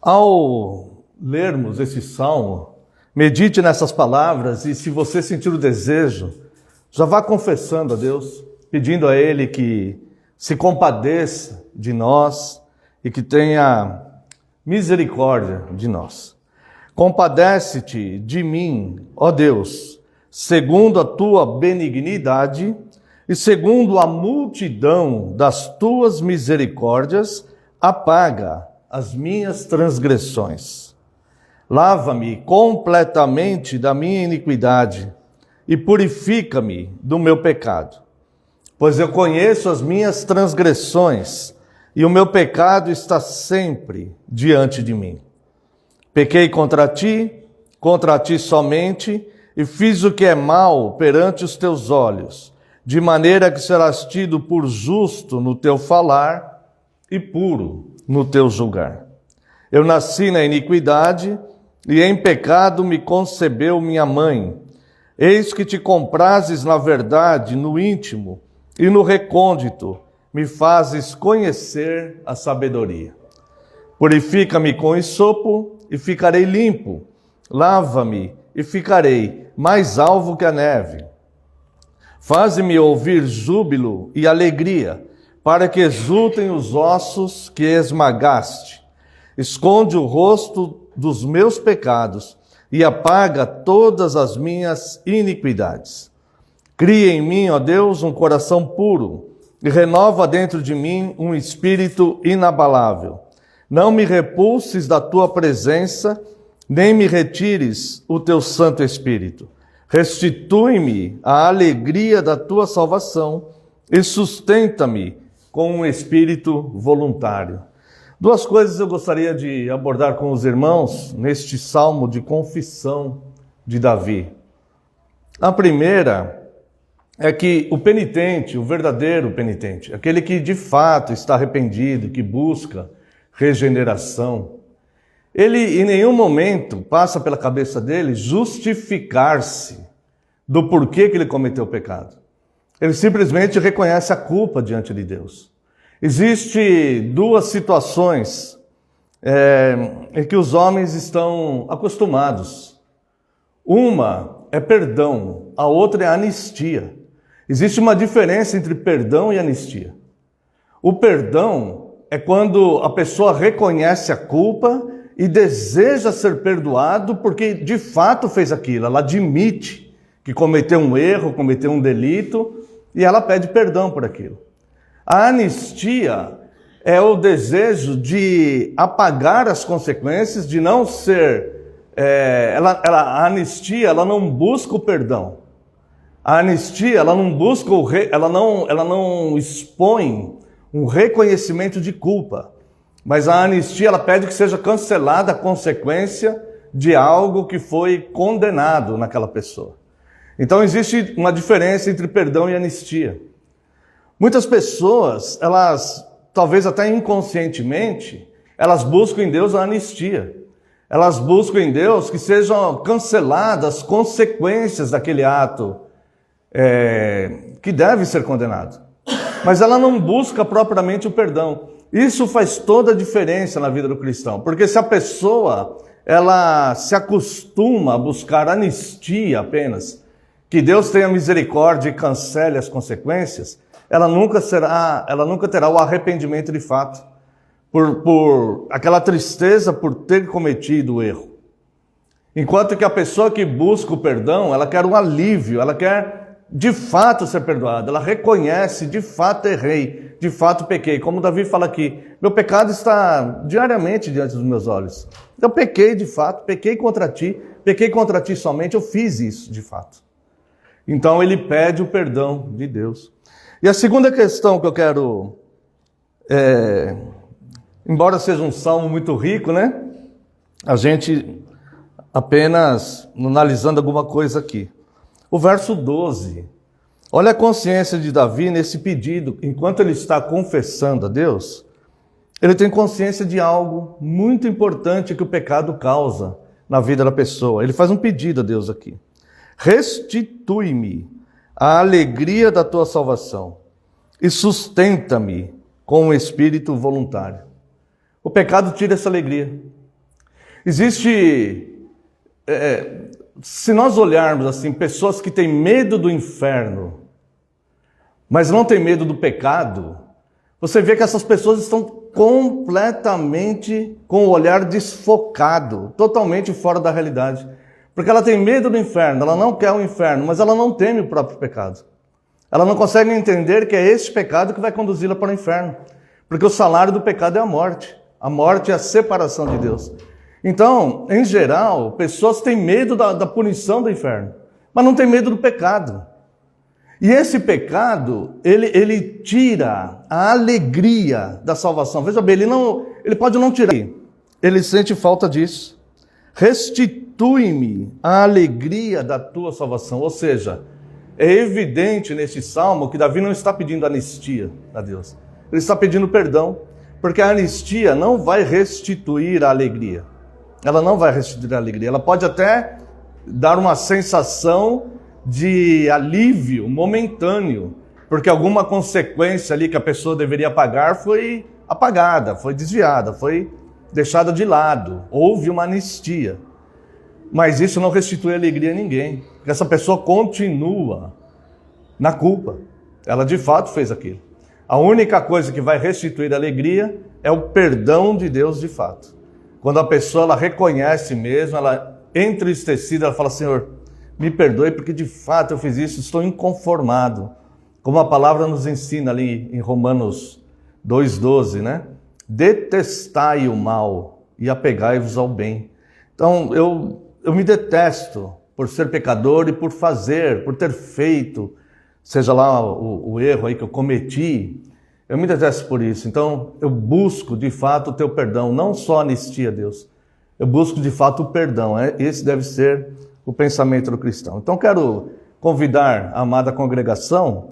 Ao lermos esse salmo, medite nessas palavras e, se você sentir o desejo, já vá confessando a Deus, pedindo a Ele que se compadeça de nós e que tenha misericórdia de nós. Compadece-te de mim, ó Deus, segundo a tua benignidade e segundo a multidão das tuas misericórdias, apaga as minhas transgressões. Lava-me completamente da minha iniquidade e purifica-me do meu pecado. Pois eu conheço as minhas transgressões e o meu pecado está sempre diante de mim. Pequei contra ti somente, e fiz o que é mal perante os teus olhos, de maneira que serás tido por justo no teu falar e puro no teu julgar. Eu nasci na iniquidade, e em pecado me concebeu minha mãe. Eis que te comprases na verdade, no íntimo e no recôndito, me fazes conhecer a sabedoria. Purifica-me com esopo e ficarei limpo. Lava-me e ficarei mais alvo que a neve. Faze-me ouvir júbilo e alegria, para que exultem os ossos que esmagaste. Esconde o rosto dos meus pecados e apaga todas as minhas iniquidades. Cria em mim, ó Deus, um coração puro e renova dentro de mim um espírito inabalável. Não me repulses da tua presença, nem me retires o teu Santo Espírito. Restitui-me a alegria da tua salvação e sustenta-me com um espírito voluntário. Duas coisas eu gostaria de abordar com os irmãos neste salmo de confissão de Davi. A primeira é que o penitente, o verdadeiro penitente, aquele que de fato está arrependido, que busca regeneração, ele em nenhum momento passa pela cabeça dele justificar-se do porquê que ele cometeu o pecado. Ele simplesmente reconhece a culpa diante de Deus. Existem duas situações em que os homens estão acostumados. Uma é perdão, a outra é anistia. Existe uma diferença entre perdão e anistia. O perdão é quando a pessoa reconhece a culpa e deseja ser perdoado porque de fato fez aquilo. Ela admite que cometeu um erro, cometeu um delito e ela pede perdão por aquilo. A anistia é o desejo de apagar as consequências, de não ser... a anistia, ela não busca o perdão. A anistia, ela não busca ela não expõe um reconhecimento de culpa. Mas a anistia, ela pede que seja cancelada a consequência de algo que foi condenado naquela pessoa. Então existe uma diferença entre perdão e anistia. Muitas pessoas, elas, talvez até inconscientemente, elas buscam em Deus a anistia. Elas buscam em Deus que sejam canceladas as consequências daquele ato que deve ser condenado. Mas ela não busca propriamente o perdão. Isso faz toda a diferença na vida do cristão, porque se a pessoa ela se acostuma a buscar anistia apenas, que Deus tenha misericórdia e cancele as consequências, ela nunca terá o arrependimento de fato, por aquela tristeza por ter cometido o erro. Enquanto que a pessoa que busca o perdão, ela quer um alívio, ela quer de fato ser perdoada, ela reconhece, de fato errei, de fato pequei. Como Davi fala aqui, meu pecado está diariamente diante dos meus olhos. Eu pequei de fato, pequei contra ti somente, eu fiz isso de fato. Então ele pede o perdão de Deus. E a segunda questão que eu quero, embora seja um salmo muito rico, né? A gente apenas analisando alguma coisa aqui. O verso 12, olha a consciência de Davi nesse pedido. Enquanto ele está confessando a Deus, ele tem consciência de algo muito importante que o pecado causa na vida da pessoa. Ele faz um pedido a Deus aqui. Restitui-me a alegria da tua salvação e sustenta-me com um espírito voluntário. O pecado tira essa alegria. Existe, se nós olharmos assim, pessoas que têm medo do inferno, mas não têm medo do pecado, você vê que essas pessoas estão completamente com o olhar desfocado, totalmente fora da realidade. Porque ela tem medo do inferno, ela não quer o inferno, mas ela não teme o próprio pecado. Ela não consegue entender que é esse pecado que vai conduzi-la para o inferno. Porque o salário do pecado é a morte. A morte é a separação de Deus. Então, em geral, pessoas têm medo da punição do inferno, mas não têm medo do pecado. E esse pecado, ele tira a alegria da salvação. Veja bem, ele pode não tirar. Ele sente falta disso. Restitui-me a alegria da tua salvação. Ou seja, é evidente nesse salmo que Davi não está pedindo anistia a Deus. Ele está pedindo perdão, porque a anistia não vai restituir a alegria. Ela não vai restituir a alegria. Ela pode até dar uma sensação de alívio momentâneo, porque alguma consequência ali que a pessoa deveria pagar foi apagada, foi desviada, foi deixada de lado. Houve uma anistia. Mas isso não restitui alegria a ninguém, porque essa pessoa continua na culpa. Ela de fato fez aquilo. A única coisa que vai restituir alegria é o perdão de Deus de fato. Quando a pessoa ela reconhece mesmo, ela entristecida, ela fala: Senhor, me perdoe porque de fato eu fiz isso, estou inconformado. Como a palavra nos ensina ali em Romanos 2,12, né? Detestai o mal e apegai-vos ao bem. Então eu me detesto por ser pecador e por ter feito, seja lá o erro aí que eu cometi, eu me detesto por isso. Então eu busco de fato o teu perdão, não só anistia, Deus. Eu busco de fato o perdão. Esse deve ser o pensamento do cristão. Então quero convidar a amada congregação